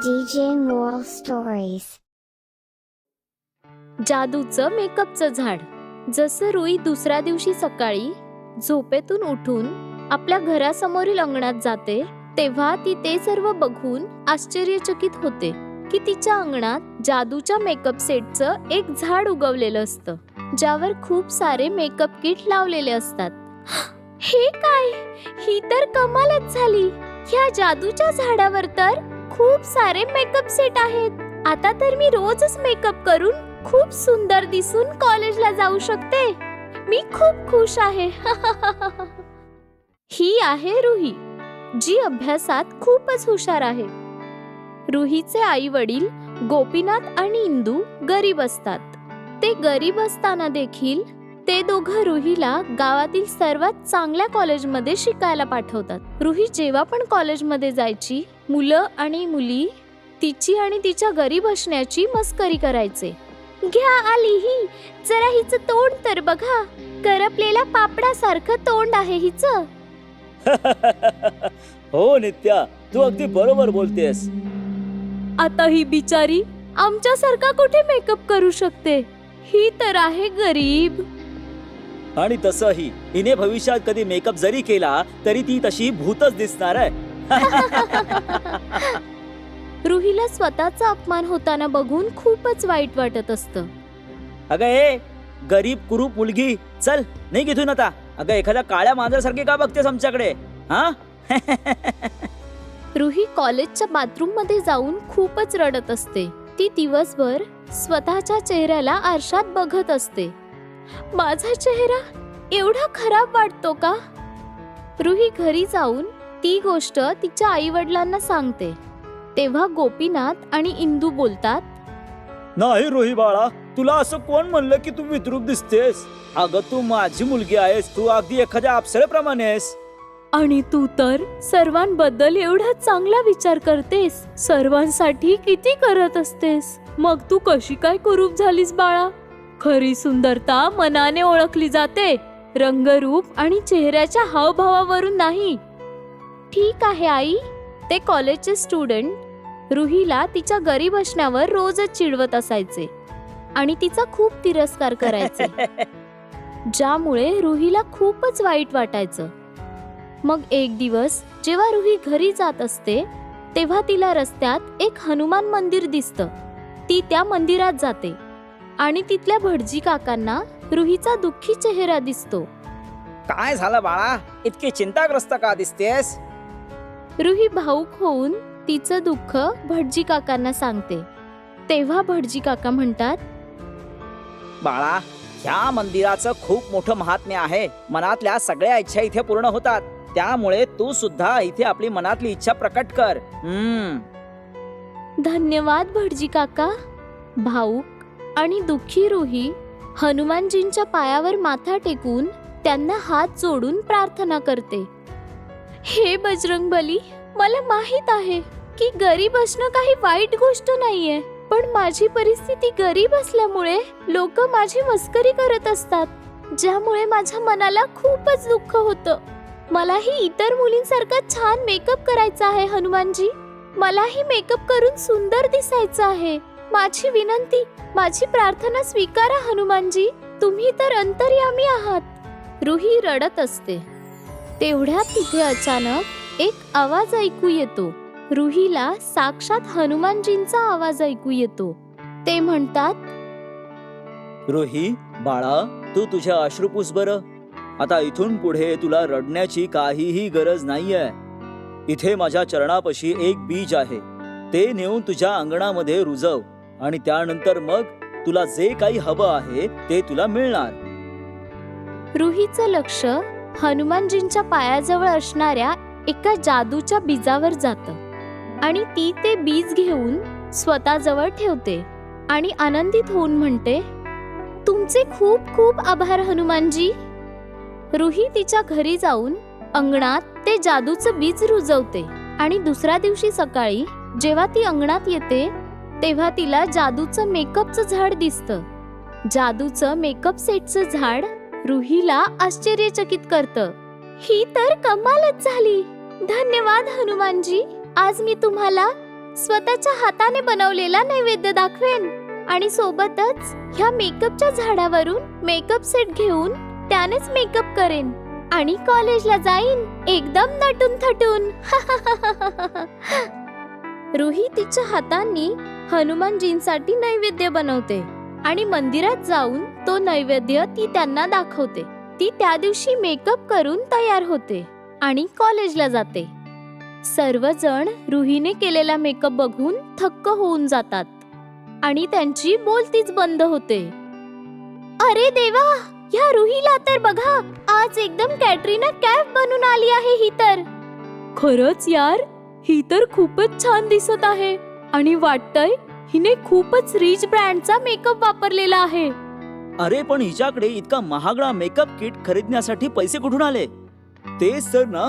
DJ Moral Stories. जादूचं मेकअपचं झाड. जसं रुई दुसऱ्या दिवशी सकाळी झोपेतून उठून आपल्या घरासमोरील अंगणात जाते, तेव्हा ती ते सर्व बघून आश्चर्यचकित होते की तिच्या अंगणात जादूच्या मेकअप सेटचं एक झाड उगवलेलं असतं, ज्यावर खूप सारे मेकअप किट लावलेले असतात. हे काय, ही तर कमालच झाली. ह्या जादूच्या झाडावर तर खूप सारे मेकअप सेट आहेत. आता तर मी रोजच मेकअप करून खूप सुंदर दिसून कॉलेजला जाऊ शकते. मी खूप खुश आहे. ही आहे रुही, जी अभ्यासात खूपच हुशार आहे. रुहीचे आई वडील गोपीनाथ आणि इंदू गरीब असतात. ते गरीब असताना देखील ते दोघं रुहीला गावातील सर्वात चांगल्या कॉलेजमध्ये शिकायला पाठवतात. रुही जेव्हा पण कॉलेजमध्ये जायची, मुलं आणि मुली तिची आणि तिच्या गरीब असण्याची मस्करी करायचे. घ्या आली ही, जरा हिचं तोंड तर बघा, करपलेल्या पापडासारखं तोंड आहे हिचं. हो नित्या, तू अगदी बरोबर बोलतेस. आता ही बिचारी आमच्यासारखा कुठे मेकअप करू शकते? ही तर आहे गरीब. आणि तसंही हिने भविष्यात कधी मेकअप जरी केला तरी ती तशी भूतच दिसणार आहे. रुहीला स्वतःचा अपमान होताना बघून खूपच वाईट वाटत असतं. अगं ए गरीब कुरूप मुलगी, चल नाही इथून आता. अगं एखाद्या काळ्या मांजरासारखी का बघतेस आमच्याकडे? हा. रुही कॉलेजच्या बाथरूम मध्ये जाऊन खूपच रडत असते. ती दिवसभर स्वतःच्या चेहऱ्याला आरशात बघत असते. माझा चेहरा एवढा खराब वाटतो का? रुही घरी जाऊन ती गोष्ट तिच्या आई वडिलांना सांगते. तेव्हा गोपीनाथ आणि इंदू बोलतात, नाही रोही बाळा, तुला असं कोण म्हणलं की तू विद्रूप दिसतेस? अगं तू माझी मुलगी आहेस, तू अगदी एखाद्या अप्सरेप्रमाणे आहेस. आणि तू तर सर्वांबद्दल एवढा चांगला विचार करतेस, सर्वांसाठी किती करत असतेस. मग तू कशी काय कुरूप झालीस बाळा? खरी सुंदरता मनाने ओळखली जाते, रंगरूप आणि चेहऱ्याच्या हावभावावरून नाही. ठीक आहे आई. ते कॉलेजचे स्टुडंट रुहीला तिच्या गरीब असण्यावर रोजच चिडवत असायचे आणि तिचा खूप तिरस्कार करायचे, ज्यामुळे रुहीला खूपच वाईट वाटायचं. मग एक दिवस जेव्हा रुही घरी जात असते, तेव्हा तिला रस्त्यात एक हनुमान मंदिर दिसतं. ती त्या मंदिरात जाते आणि तिथल्या भटजी काकांना रुहीचा दुःखी चेहरा दिसतो. काय झालं बाळा, इतकी चिंताग्रस्त का दिसतेस? रुही भावुक होऊन तिचं दुःख भटजी काकांना सांगते. तेव्हा भटजी काका म्हणतात, बाळा, ह्या मंदिराचं खूप मोठं महात्म्य आहे. मनातल्या सगळ्या इच्छा इथे पूर्ण होतात. त्यामुळे तू सुद्धा इथे आपली मनातली इच्छा प्रकट कर. धन्यवाद भटजी काका. भाऊक आणि दुःखी रुही हनुमानजींच्या पायावर माथा टेकून त्यांना हात जोडून प्रार्थना करते. हे बजरंगबली, मला माहित आहे की गरीब असणं काही वाईट गोष्ट नाहीये, पण माझी परिस्थिती गरीब असल्यामुळे लोक माझी मस्करी करत असतात, ज्यामुळे माझ्या मनाला खूपच दुःख होतं. मलाही इतर मुलींसारखा छान मेकअप करायचा आहे हनुमानजी. मलाही मेकअप करून सुंदर दिसायचं आहे. माझी विनंती, माझी प्रार्थना स्वीकारा हनुमानजी. तुम्ही तर अंतर्यामी आहात. रुही रडत असते. तेवढ्यात तिथे अचानक एक आवाज ऐकू येतो. रुहीला साक्षात हनुमानजींचा आवाज ऐकू येतो. ते म्हणतात, रोही बाळा, तू तुझ्या अश्रू पुस बरं. आता इथून पुढे तुला रडण्याची काहीही गरज नाहीये. इथे माझ्या चरणापाशी एक बीज आहे. ते नेऊन तुझ्या अंगणामध्ये रुजव आणि त्यानंतर मग तुला जे काही हवं आहे ते तुला मिळणार. रुहीचं लक्ष हनुमानजींच्या पायाजवळ असणाऱ्या एका जादूच्या बीजावर जातं आणि ती ते बीज घेऊन स्वतःजवळ ठेवते आणि आनंदित होऊन म्हणते, तुमचे खूप खूप आभार हनुमानजी. रुही तिच्या घरी जाऊन अंगणात ते जादूचं बीज रुजवते आणि दुसऱ्या दिवशी सकाळी जेव्हा ती अंगणात येते, तेव्हा तिला जादूचं मेकअपचं झाड दिसतं. जादूचं मेकअप सेटचं झाड रुहीला आश्चर्यचकित करतं. ही तर कमालच झाली. धन्यवाद हनुमानजी. आज मी तुम्हाला स्वतःच्या हाताने बनवलेला नैवेद्य दाखवेन आणि सोबतच ह्या मेकअपच्या झाडावरून मेकअप सेट घेऊन त्यानेच मेकअप करेन आणि कॉलेजला जाईन एकदम नटून थटून. रुही तिच्या हातांनी हनुमानजींसाठी नैवेद्य बनवते आणि मंदिरात जाऊन तो नैवेद्य ती त्यांना दाखवते. ती त्या दिवशी मेकअप करून तयार होते आणि कॉलेजला जाते. सर्वजण रुहीने केलेला मेकअप बघून थक्क होऊन जातात आणि त्यांची बोलतीच बंद होते. अरे देवा, ह्या रुहीला तर बघा, आज एकदम कॅटरीना कैफ बनून आली आहे ही तर. खरंच यार, ही तर खूपच छान दिसत आहे आणि वाटतंय हिने खूपच रिच ब्रँडचा मेकअप वापरलेला आहे. अरे पण हिच्याकडे इतका महागडा मेकअप किट खरीदण्यासाठी पैसे कुठून आले? तेच तर ना.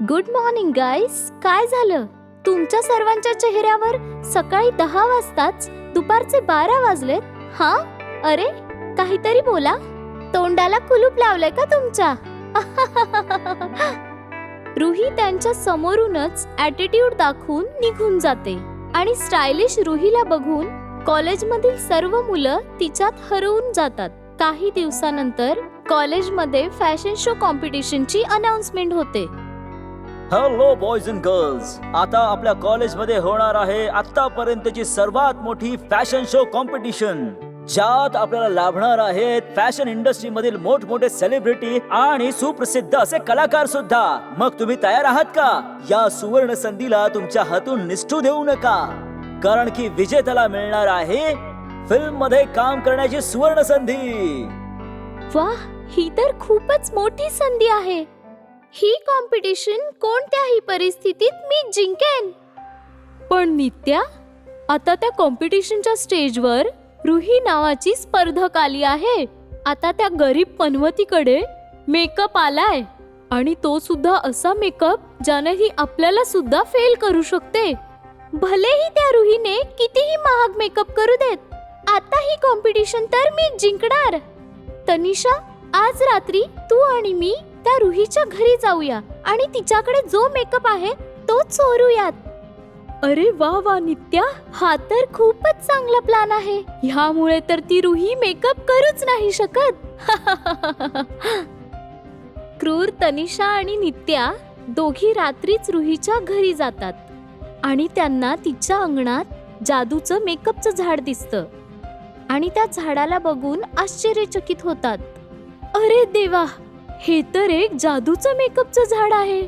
Good morning guys. काय झालं? तुमच्या सर्वांच्या चेहऱ्यावर सकाळी 10 वाजताच दुपारचे 12 वाजलेत. हा, अरे काहीतरी बोला. तोंडाला कुलूप लावलंय का तुमच्या? रुही त्यांच्या समोरूनच ॲटिट्यूड दाखवून निघून जाते आणि स्टायलिश रुहीला बघून कॉलेजमधील सर्व मुलं तिच्यात हरवून जातात. काही दिवसानंतर कॉलेजमध्ये फॅशन शो कॉम्पिटिशनची अनाउन्समेंट होते. हॅलो बॉयज अँड गर्ल्स, आता आपल्या कॉलेजमध्ये होणार आहे आतापर्यंतची सर्वात मोठी फॅशन शो कॉम्पिटिशन, ज्यात आपल्याला लाभणार आहेत फॅशन इंडस्ट्री मधील मोठमोठे सेलिब्रिटी आणि सुप्रसिद्ध असे कलाकार सुद्धा. मग तुम्ही तयार आहात का? या सुवर्ण संधीला तुमच्या हातून निसटू देऊ नका, कारण की विजेत्याला मिळणार आहे फिल्म मध्ये काम करण्याची सुवर्ण संधी. वाह, ही तर खूपच मोठी संधी आहे. ही कॉम्पिटिशन कोणत्याही परिस्थितीत मी जिंकेन. पण नित्या, आता त्या कॉम्पिटिशनच्या स्टेजवर रुही नावाची स्पर्धक आली आहे. आता त्या गरीब पनवतीकडे मेकअप आलाय आणि तो सुद्धा असा मेकअप ज्याने ही आपल्याला सुद्धा फेल करू शकते. भलेही त्या रुहीने कितीही महाग मेकअप करू देत, आता ही कॉम्पिटिशन तर मी जिंकणार. तनिषा, आज रात्री तू आणि मी त्या रुहीच्या घरी जाऊया आणि तिच्याकडे जो मेकअप आहे तो चोरूयात. अरे वा वा नित्या, हा तर खूपच चांगला प्लॅन आहे. ह्यामुळे तर ती रुही मेकअप करूच नाही शकत. क्रूर तनिषा आणि नित्या दोघी रात्रीच रुहीच्या घरी जातात आणि त्यांना तिच्या अंगणात जादूचं मेकअपचं झाड दिसतं आणि त्या झाडाला बघून आश्चर्यचकित होतात. अरे देवा, हे तर एक जादूचं मेकअपचं झाड आहे.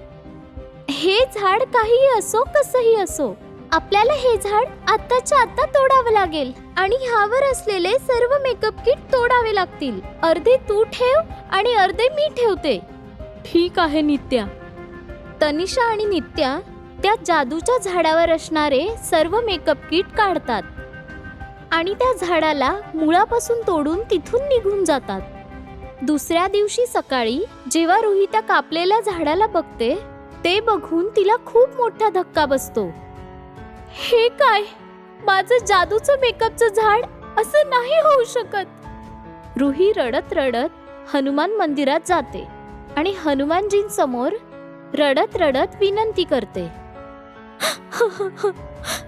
हे झाड काहीही असो, कसंही असो, आपल्याला हे झाड आत्ताच्या आत्ता तोडावं लागेल आणि ह्यावर असलेले सर्व मेकअप किट तोडावे लागतील. अर्धे तू ठेव आणि अर्धे मी ठेवते. ठीक आहे नित्या. तनिषा आणि नित्या त्या जादूच्या झाडावर असणारे सर्व मेकअप किट काढतात आणि त्या झाडाला मुळापासून तोडून तिथून निघून जातात. दुसऱ्या दिवशी सकाळी जेव्हा रुही त्या कापलेल्या झाडाला बघते, ते बघून तिला खूप मोठा धक्का बसतो. हे काय? माझं जादूचं मेकअपचं झाड असं नाही होऊ शकत. रुही रडत रडत हनुमान मंदिरात जाते आणि हनुमानजींसमोर रडत रडत विनंती करते.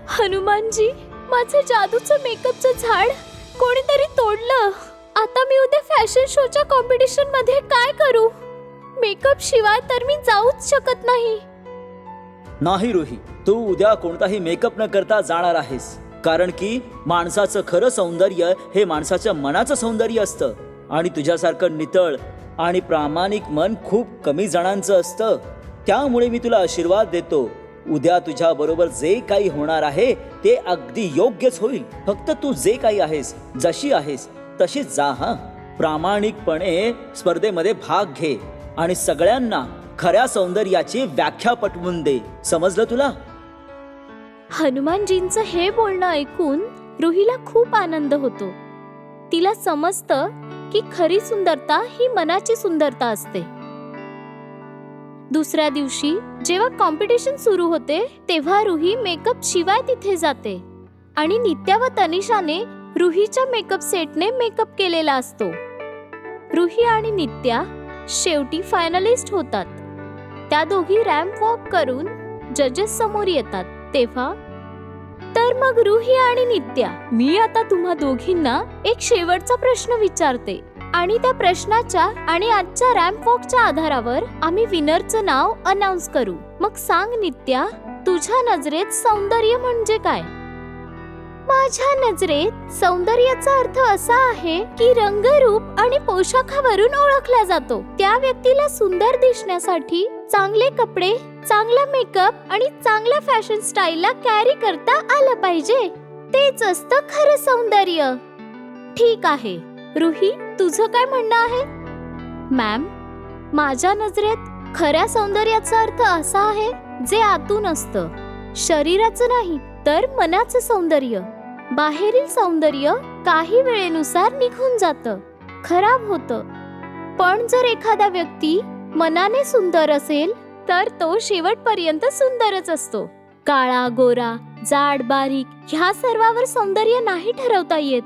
हनुमानजी, माझं जादूचं मेकअपचं झाड कोणीतरी तोडलं. आता मी उद्या फॅशन शोच्या कॉम्पिटिशन मध्ये काय करू? मेकअप शिवाय तर मी जाऊच शकत नाही. नाही रुही, तू उद्या कोणताही मेकअप न करता जाणार आहेस, कारण की माणसाचं खरं सौंदर्य हे माणसाच्या मनाचं सौंदर्य असतं आणि तुझ्यासारखं नितळ आणि प्रामाणिक मन खूप कमी जणांचं असतं. त्यामुळे मी तुला आशीर्वाद देतो. उद्या तुझ्या बरोबर जे काही होणार आहे ते अगदी योग्यच होईल. फक्त तू जे काही आहेस, जशी आहेस तशीच जा. हा, प्रामाणिकपणे स्पर्धेमध्ये भाग घे आणि सगळ्यांना खऱ्या सौंदर्याची व्याख्या पटवून दे. समजलं तुला? हनुमानजींचं हे बोलणं ऐकून रुहीला खूप आनंद होतो. तिला समजतं की खरी सुंदरता ही मनाची सुंदरता असते. दुसऱ्या दिवशी जेव्हा कॉम्पिटिशन सुरू होते, तेव्हा रुही मेकअप शिवाय तिथे जाते आणि नित्या व तनिषाने रुहीच्या मेकअप सेटने मेकअप केलेला असतो. रुही आणि नित्या शेवटी फायनलिस्ट होतात. त्या दोघी रॅम्प वॉक करून जजेस समोर येतात. तेव्हा तर मग रुही आणि नित्या, मी आता तुम्हा दोघींना एक शेवटचा प्रश्न विचारते आणि त्या प्रश्नाच्या आणि आजच्या रॅम्प वॉकच्या आधारावर आम्ही विनरचं नाव अनाउन्स करू. मग सांग नित्या, तुझ्या नजरेत सौंदर्य म्हणजे काय? माझ्या नजरेत सौंदर्याचा अर्थ असा आहे की रंगरूप आणि पोशाखावरून ओळखला जातो. त्या व्यक्तीला सुंदर दिसण्यासाठी चांगले कपडे, चांगला मेकअप आणि चांगल्या फॅशन स्टाईलला कॅरी करता आलं पाहिजे. तेच असतं खरं सौंदर्य. ठीक आहे रुही, तुझं काय म्हणणं आहे? मॅम, माझ्या नजरेत खऱ्या सौंदर्याचा अर्थ असा आहे जे आतून असतं, शरीराचं नाही तर मनाचं सौंदर्य. बाहेरील सौंदर्य काही वेळेनुसार निघून जातं, खराब होतं. पण जर एखादा व्यक्ती मनाने सुंदर असेल तर तो शेवटपर्यंत सुंदरच असतो. काळा, गोरा, जाड, बारीक ह्या सर्वावर सौंदर्य नाही ठरवता येत.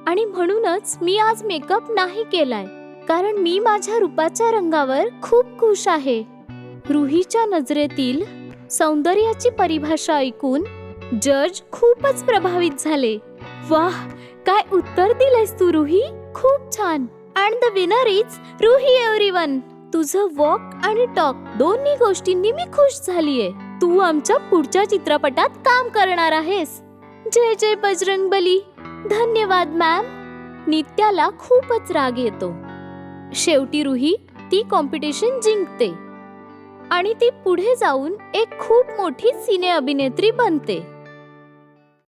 आणि म्हणूनच मी आज मेकअप नाही केलाय, कारण मी माझ्या रूपाच्या रंगावर खूप खुश आहे. रुहीच्या नजरेतील सौंदर्याची परिभाषा ऐकून जज खूपच प्रभावित झाले. वाह, काय उत्तर दिलंयस तू रुही, खूप छान. And the winner is Ruhi everyone. तुझं वॉक आणि टॉक दोन्ही गोष्टींनी मी खुश झालीये. तू आमच्या पुढच्या चित्रपटात काम करणार आहेस. जय जय बजरंगबली. धन्यवाद मॅम. नित्याला खूपच राग येतो. शेवटी रुही ती कॉम्पिटिशन जिंकते आणि ती पुढे जाऊन एक खूप मोठी सिने अभिनेत्री बनते.